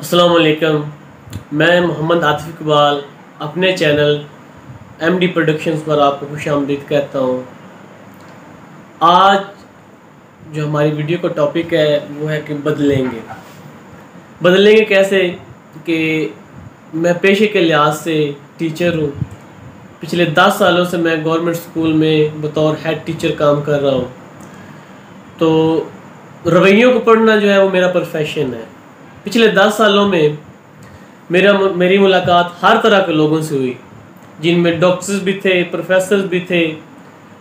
अस्सलाम वालेकुम। मैं मोहम्मद आतिफ इकबाल अपने चैनल एमडी प्रोडक्शंस पर आपको खुशामदीद कहता हूँ। आज जो हमारी वीडियो का टॉपिक है वो है कि बदलेंगे कैसे। कि मैं पेशे के लिहाज से टीचर हूँ। पिछले 10 सालों से मैं गवर्नमेंट स्कूल में बतौर हेड टीचर काम कर रहा हूँ। तो रवैयों को पढ़ना जो है वो मेरा प्रोफेशन है। पिछले 10 सालों में मेरी मुलाकात हर तरह के लोगों से हुई, जिनमें डॉक्टर्स भी थे, प्रोफेसर्स भी थे,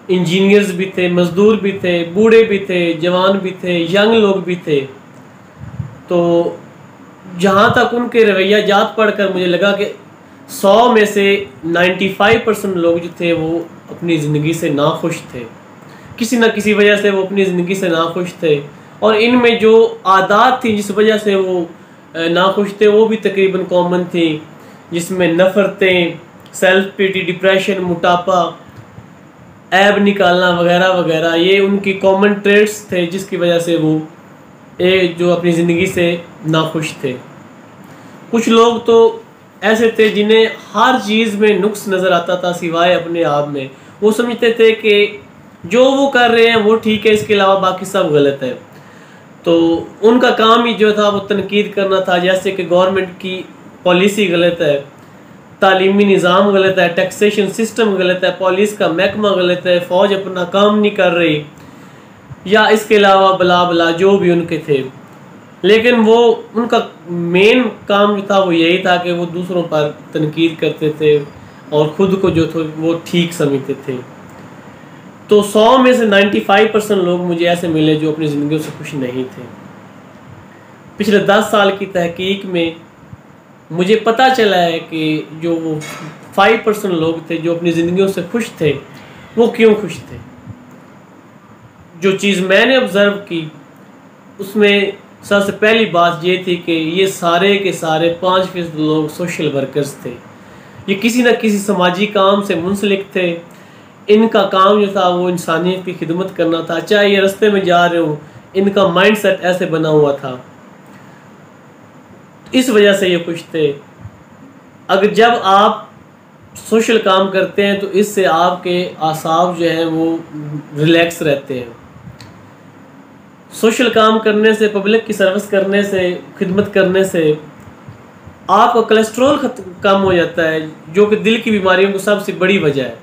इंजीनियर्स भी थे, मज़दूर भी थे, बूढ़े भी थे, जवान भी थे, यंग लोग भी थे। तो जहाँ तक उनके रवैया जात पढ़कर मुझे लगा कि 100 में से 95% लोग जो थे वो अपनी ज़िंदगी से नाखुश थे। किसी न किसी वजह से वो अपनी ज़िंदगी से नाखुश थे, और इनमें जो आदत थी जिस वजह से वो नाखुश थे वो भी तकरीबन कॉमन थी, जिसमें नफ़रतें, सेल्फ पिटी, डिप्रेशन, मोटापा, ऐब निकालना वगैरह वगैरह, ये उनकी कॉमन ट्रेड्स थे जिसकी वजह से वो जो अपनी ज़िंदगी से नाखुश थे। कुछ लोग तो ऐसे थे जिन्हें हर चीज़ में नुक्स नज़र आता था सिवाय अपने आप में। वो समझते थे कि जो वो कर रहे हैं वो ठीक है, इसके अलावा बाकी सब गलत है। तो उनका काम ही जो था वो तनकीद करना था, जैसे कि गवर्नमेंट की पॉलिसी गलत है, तालीमी निज़ाम गलत है, टैक्सेशन सिस्टम गलत है, पुलिस का महकमा गलत है, फ़ौज अपना काम नहीं कर रही, या इसके अलावा बला बला जो भी उनके थे। लेकिन वो उनका मेन काम जो था वो यही था कि वो दूसरों पर तनकीद करते थे और ख़ुद को जो थे वो ठीक समझते थे। तो 100 में से 95% लोग मुझे ऐसे मिले जो अपनी ज़िंदगी से खुश नहीं थे। पिछले 10 साल की तहकीक में मुझे पता चला है कि जो वो 5% लोग थे जो अपनी ज़िंदगियों से खुश थे, वो क्यों खुश थे। जो चीज़ मैंने ऑब्ज़र्व की उसमें सबसे पहली बात ये थी कि ये सारे के सारे 5% लोग सोशल वर्कर्स थे। ये किसी न किसी समाजी काम से मुंसलिक थे। इनका काम जो था वो इंसानियत की खिदमत करना था। चाहे ये रास्ते में जा रहे हो, इनका माइंडसेट ऐसे बना हुआ था, इस वजह से ये खुश थे। अगर जब आप सोशल काम करते हैं तो इससे आपके आसाब जो हैं वो रिलैक्स रहते हैं। सोशल काम करने से, पब्लिक की सर्विस करने से, खिदमत करने से आपका कोलेस्ट्रॉल कम हो जाता है, जो कि दिल की बीमारियों की सबसे बड़ी वजह है।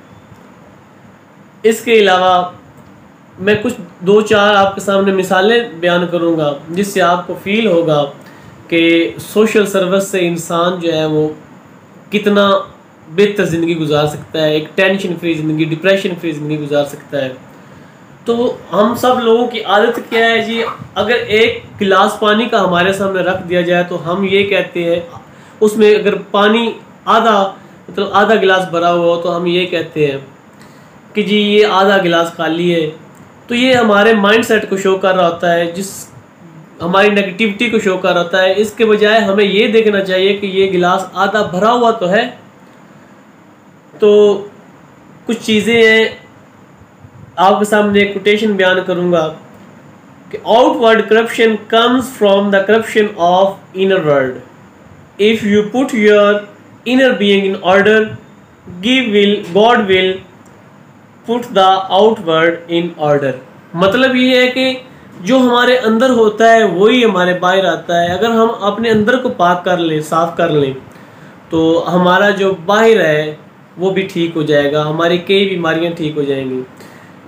इसके अलावा मैं कुछ 2-4 आपके सामने मिसालें बयान करूंगा जिससे आपको फील होगा कि सोशल सर्विस से इंसान जो है वो कितना बेहतर ज़िंदगी गुजार सकता है, एक टेंशन फ्री ज़िंदगी, डिप्रेशन फ्री ज़िंदगी गुजार सकता है। तो हम सब लोगों की आदत क्या है जी, अगर एक गिलास पानी का हमारे सामने रख दिया जाए तो हम ये कहते हैं, उसमें अगर पानी आधा गिलास भरा हुआ हो तो हम ये कहते हैं कि जी ये आधा गिलास खाली है। तो ये हमारे माइंडसेट को शो कर रहा होता है, जिस हमारी नेगेटिविटी को शो कर रहा होता है। इसके बजाय हमें ये देखना चाहिए कि ये गिलास आधा भरा हुआ तो है। तो कुछ चीज़ें हैं, आपके सामने एक कोटेशन बयान करूंगा कि outward corruption comes from the corruption of inner world. If you put your inner being in order, God will put the outward in order. मतलब ये है कि जो हमारे अंदर होता है वही हमारे बाहर आता है। अगर हम अपने अंदर को पाक कर लें, साफ कर लें, तो हमारा जो बाहर है वो भी ठीक हो जाएगा, हमारी कई बीमारियां ठीक हो जाएंगी।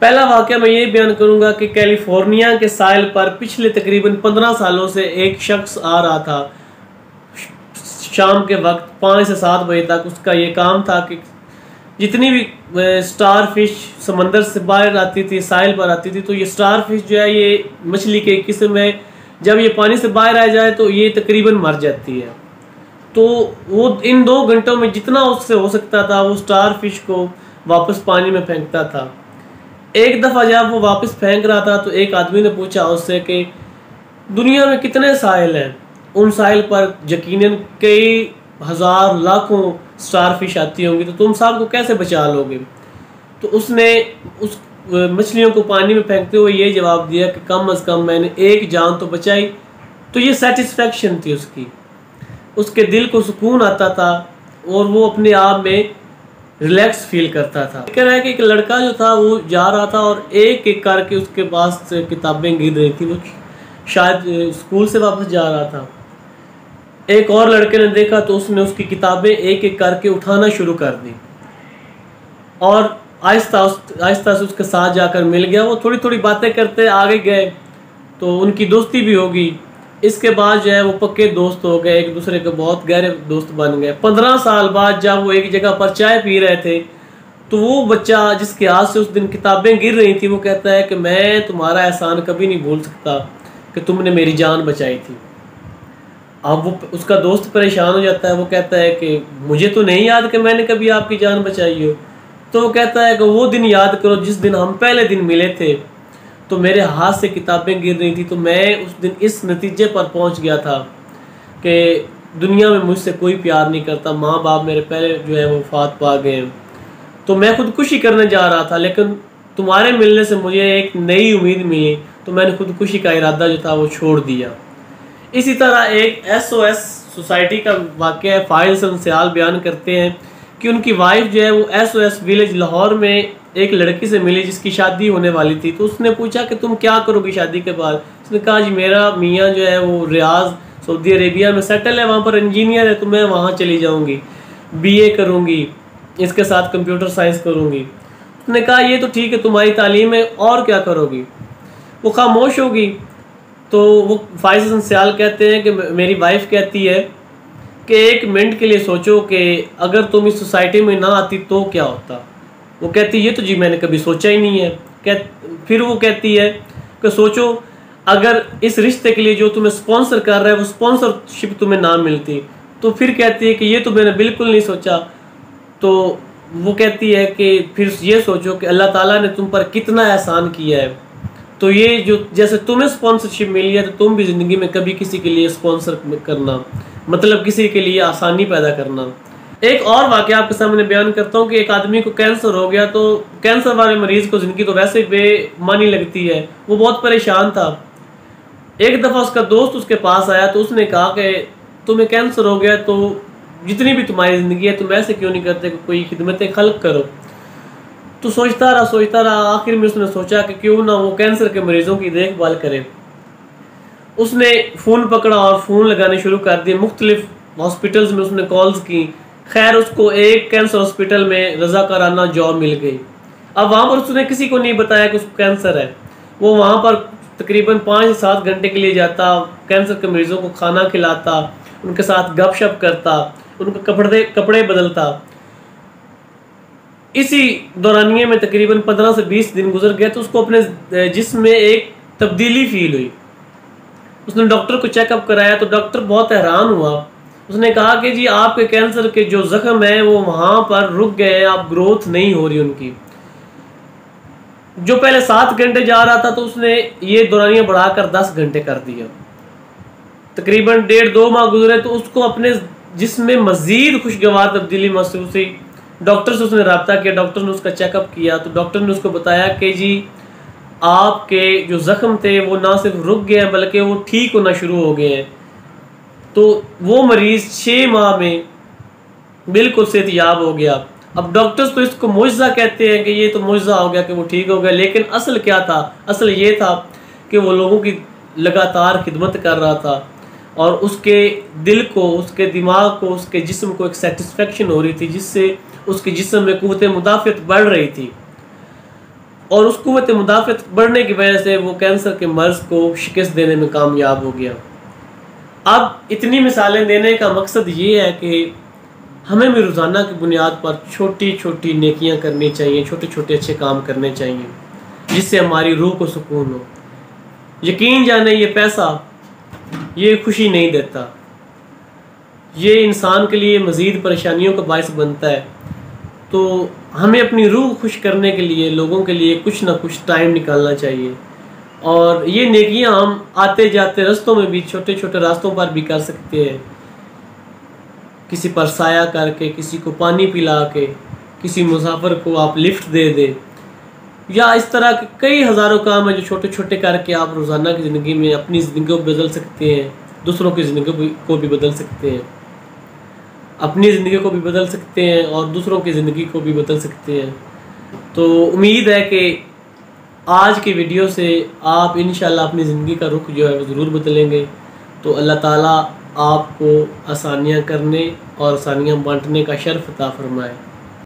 पहला वाक़या मैं ये बयान करूंगा कि कैलिफोर्निया के साहिल पर पिछले तकरीबन 15 सालों से एक शख्स आ रहा था। शाम के वक्त 5 से 7 बजे तक उसका ये काम था कि जितनी भी स्टार फिश समंदर से बाहर आती थी, साहिल पर आती थी, तो ये स्टार फिश जो है ये मछली के किस्म है, जब ये पानी से बाहर आ जाए तो ये तकरीबन मर जाती है। तो वो इन 2 घंटों में जितना उससे हो सकता था वो स्टार फिश को वापस पानी में फेंकता था। एक दफ़ा जब वो वापस फेंक रहा था तो एक आदमी ने पूछा उससे कि दुनिया में कितने साहिल हैं, उन साहिल पर यकीनन कई हज़ार लाखों स्टार फिश आती होंगी, तो तुम सबको कैसे बचा लोगे। तो उसने उस मछलियों को पानी में फेंकते हुए ये जवाब दिया कि कम अज़ कम मैंने एक जान तो बचाई। तो ये सेटिस्फेक्शन थी उसकी। उसके दिल को सुकून आता था और वो अपने आप में रिलैक्स फील करता था। कह रहा है कि एक लड़का जो था वो जा रहा था और एक एक करके उसके पास किताबें गिर रही थी। वो शायद स्कूल से वापस जा रहा था। एक और लड़के ने देखा तो उसने उसकी किताबें एक एक करके उठाना शुरू कर दी और आहिस्ता आहिस्ता से उसके साथ जाकर मिल गया। वो थोड़ी थोड़ी बातें करते आगे गए तो उनकी दोस्ती भी होगी। इसके बाद जो है वो पक्के दोस्त हो गए, एक दूसरे के बहुत गहरे दोस्त बन गए। 15 साल बाद जब वो एक जगह पर चाय पी रहे थे तो वो बच्चा जिसके हाथ से उस दिन किताबें गिर रही थी वो कहता है कि मैं तुम्हारा एहसान कभी नहीं भूल सकता कि तुमने मेरी जान बचाई थी। अब वो उसका दोस्त परेशान हो जाता है। वो कहता है कि मुझे तो नहीं याद कि मैंने कभी आपकी जान बचाई हो। तो वो कहता है कि वो दिन याद करो जिस दिन हम पहले दिन मिले थे तो मेरे हाथ से किताबें गिर रही थी, तो मैं उस दिन इस नतीजे पर पहुंच गया था कि दुनिया में मुझसे कोई प्यार नहीं करता, माँ बाप मेरे पहले जो है वो वफात पा गए, तो मैं खुदकुशी करने जा रहा था, लेकिन तुम्हारे मिलने से मुझे एक नई उम्मीद मिली तो मैंने खुदकुशी का इरादा जो था वो छोड़ दिया। इसी तरह एक SOS सोसाइटी का वाक़या है। फाइल सियाल बयान करते हैं कि उनकी वाइफ जो है वो SOS विलेज लाहौर में एक लड़की से मिली जिसकी शादी होने वाली थी। तो उसने पूछा कि तुम क्या करोगी शादी के बाद। उसने कहा जी मेरा मियाँ जो है वो रियाज सऊदी अरेबिया में सेटल है, वहाँ पर इंजीनियर है, तो मैं वहाँ चली जाऊँगी, BA करूँगी, इसके साथ कंप्यूटर साइंस करूँगी। उसने कहा ये तो ठीक है, तुम्हारी तालीम है, और क्या करोगी। वो खामोश होगी। तो वो फाइज सियाल कहते हैं कि मेरी वाइफ कहती है कि 1 मिनट के लिए सोचो कि अगर तुम इस सोसाइटी में ना आती तो क्या होता। वो कहती है ये तो जी मैंने कभी सोचा ही नहीं है। फिर वो कहती है कि सोचो अगर इस रिश्ते के लिए जो तुम्हें स्पॉन्सर कर रहा है वो स्पॉन्सरशिप तुम्हें ना मिलती। तो फिर कहती है कि ये तो मैंने बिल्कुल नहीं सोचा। तो वो कहती है कि फिर ये सोचो कि अल्लाह ताला ने तुम पर कितना एहसान किया है, तो ये जो जैसे तुम्हें स्पॉन्सरशिप मिली है तो तुम भी ज़िंदगी में कभी किसी के लिए स्पॉन्सर करना, मतलब किसी के लिए आसानी पैदा करना। एक और वाक़या आपके सामने बयान करता हूँ कि एक आदमी को कैंसर हो गया। तो कैंसर वाले मरीज़ को ज़िंदगी तो वैसे बेमानी लगती है, वो बहुत परेशान था। एक दफ़ा उसका दोस्त उसके पास आया तो उसने कहा कि तुम्हें कैंसर हो गया तो जितनी भी तुम्हारी ज़िंदगी है तुम ऐसे क्यों नहीं करते कि कोई खिदमत खल्क करो। तो सोचता रहा, आखिर में उसने सोचा कि क्यों ना वो कैंसर के मरीज़ों की देखभाल करे। उसने फ़ोन पकड़ा और फ़ोन लगाने शुरू कर दिए। मुख्तलिफ हॉस्पिटल्स में उसने कॉल्स की। खैर उसको एक कैंसर हॉस्पिटल में रज़ाकाराना जॉब मिल गई। अब वहाँ पर उसने किसी को नहीं बताया कि उसको कैंसर है। वो वहाँ पर तकरीबन 5 से 7 घंटे के लिए जाता, कैंसर के मरीज़ों को खाना खिलाता, उनके साथ गपशप करता, उनके कपड़े बदलता। इसी दौरानिए में तकरीबन 15 से 20 दिन गुजर गए तो उसको अपने जिस्म में एक तब्दीली फील हुई। उसने डॉक्टर को चेकअप कराया तो डॉक्टर बहुत हैरान हुआ। उसने कहा कि जी आपके कैंसर के जो जख्म है वो वहाँ पर रुक गए हैं, आप ग्रोथ नहीं हो रही उनकी। जो पहले 7 घंटे जा रहा था तो उसने ये दौरानियाँ बढ़ाकर 10 घंटे कर दिया। तकरीबन 1.5-2 माह गुजरे तो उसको अपने जिस्म में मज़ीद खुशगवार तब्दीली महसूस हुई। डॉक्टर से उसने रब्ता किया, डॉक्टर ने उसका चेकअप किया तो डॉक्टर ने उसको बताया कि जी आपके जो ज़ख्म थे वो ना सिर्फ रुक गए हैं बल्कि वो ठीक होना शुरू हो गए हैं। तो वो मरीज़ 6 माह में बिल्कुल सेहतयाब हो गया। अब डॉक्टर्स तो इसको मुआज़ा कहते हैं कि ये तो मुआज़ा हो गया कि वो ठीक हो गया, लेकिन असल क्या था? असल ये था कि वो लोगों की लगातार खिदमत कर रहा था और उसके दिल को, उसके दिमाग को, उसके जिस्म को एक सेटिस्फेक्शन हो रही थी जिससे उसके जिस्म में क़ुव्वत मुदाफ़त बढ़ रही थी। और उस क़ुव्वत मुदाफ़त बढ़ने की वजह से वो कैंसर के मर्ज़ को शिकस्त देने में कामयाब हो गया। अब इतनी मिसालें देने का मकसद ये है कि हमें भी रोज़ाना की बुनियाद पर छोटी छोटी नेकियां करनी चाहिए, छोटे छोटे अच्छे काम करने चाहिए जिससे हमारी रूह को सुकून हो। यकीन जाने ये पैसा ये खुशी नहीं देता, ये इंसान के लिए मज़ीद परेशानियों का बायस बनता है। तो हमें अपनी रूह खुश करने के लिए लोगों के लिए कुछ ना कुछ टाइम निकालना चाहिए। और ये नेकियां हम आते जाते रास्तों में भी, छोटे छोटे रास्तों पर भी कर सकते हैं। किसी पर साया करके, किसी को पानी पिला के, किसी मुसाफिर को आप लिफ्ट दे दे, या इस तरह के कई हज़ारों काम हैं जो छोटे छोटे करके आप रोज़ाना की ज़िंदगी में अपनी ज़िंदगी को बदल सकते हैं। दूसरों की ज़िंदगी को भी बदल सकते हैं, अपनी ज़िंदगी को भी बदल सकते हैं और दूसरों की ज़िंदगी को भी बदल सकते हैं। तो उम्मीद है कि आज की वीडियो से आप इंशाल्लाह अपनी ज़िंदगी का रुख जो है वो ज़रूर बदलेंगे। तो अल्लाह ताला आपको आसानियाँ करने और आसानियाँ बांटने का शर्फ अता फरमाए।